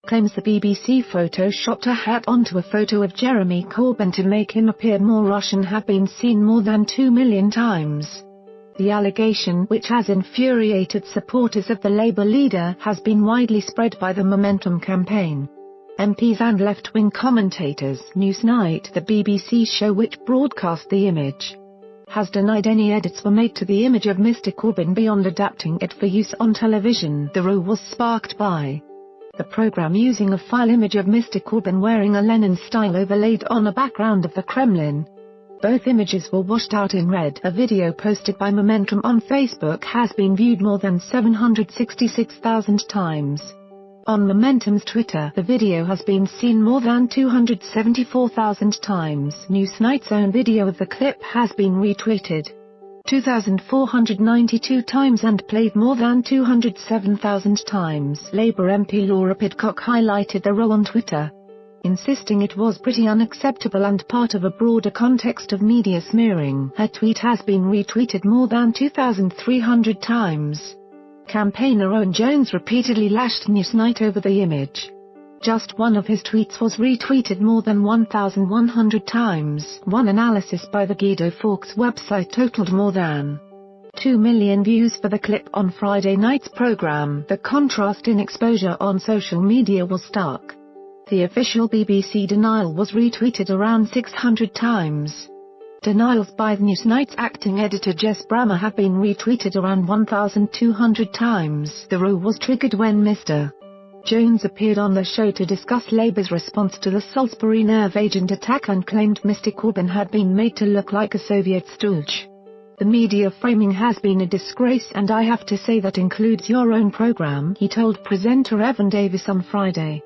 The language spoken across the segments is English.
claims the BBC photoshopped a hat onto a photo of Jeremy Corbyn to make him appear more Russian have been seen more than 2 million times. The allegation, which has infuriated supporters of the Labour leader, has been widely spread by the Momentum campaign. MPs and left-wing commentators. Newsnight, the BBC show which broadcast the image, has denied any edits were made to the image of Mr Corbyn beyond adapting it for use on television. The row was sparked by the programme using a file image of Mr Corbyn wearing a Lenin-style overlaid on a background of the Kremlin. Both images were washed out in red. A video posted by Momentum on Facebook has been viewed more than 766,000 times. On Momentum's Twitter, the video has been seen more than 274,000 times. Newsnight's own video of the clip has been retweeted 2,492 times and played more than 207,000 times. Labour MP Laura Pidcock highlighted the row on Twitter, insisting it was pretty unacceptable and part of a broader context of media smearing. Her tweet has been retweeted more than 2,300 times. Campaigner Owen Jones repeatedly lashed Newsnight over the image. Just one of his tweets was retweeted more than 1,100 times. One analysis by the Guido Fawkes website totaled more than 2 million views for the clip on Friday night's programme. The contrast in exposure on social media was stark. The official BBC denial was retweeted around 600 times. Denials by Newsnight's acting editor Jess Brammer have been retweeted around 1,200 times. The row was triggered when Mr Jones appeared on the show to discuss Labour's response to the Salisbury nerve agent attack and claimed Mr Corbyn had been made to look like a Soviet stooge. The media framing has been a disgrace, and I have to say that includes your own programme, he told presenter Evan Davis on Friday.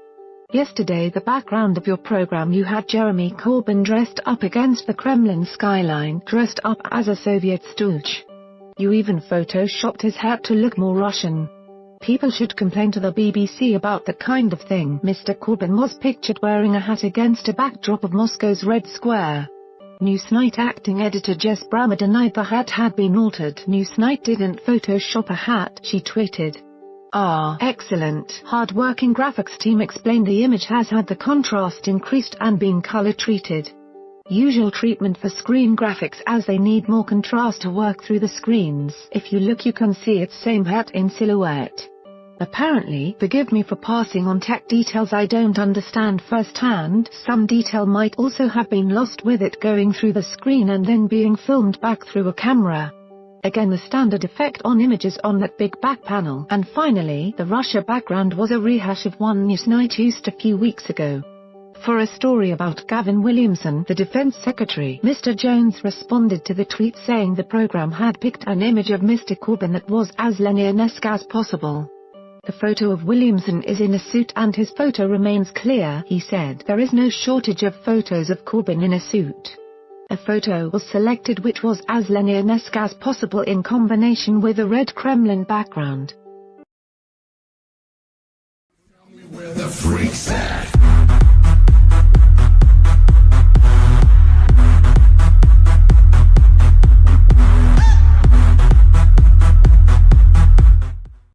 Yesterday, the background of your program, you had Jeremy Corbyn dressed up against the Kremlin skyline, dressed up as a Soviet stooge. You even photoshopped his hat to look more Russian. People should complain to the BBC about that kind of thing. Mr Corbyn was pictured wearing a hat against a backdrop of Moscow's Red Square. Newsnight acting editor Jess Brammer denied the hat had been altered. Newsnight didn't photoshop a hat, she tweeted. Excellent. Hard-working graphics team explained the image has had the contrast increased and been color-treated. Usual treatment for screen graphics as they need more contrast to work through the screens. If you look you can see its same hat in silhouette. Apparently, forgive me for passing on tech details I don't understand firsthand, some detail might also have been lost with it going through the screen and then being filmed back through a camera. Again, the standard effect on images on that big back panel. And finally, the Russia background was a rehash of one Newsnight used a few weeks ago. For a story about Gavin Williamson, the Defence Secretary, Mr Jones responded to the tweet saying the programme had picked an image of Mr Corbyn that was as Lenin-esque as possible. The photo of Williamson is in a suit and his photo remains clear, he said. There is no shortage of photos of Corbyn in a suit. A photo was selected which was as Lenin-esque as possible in combination with a red Kremlin background. Tell me where the freaks at.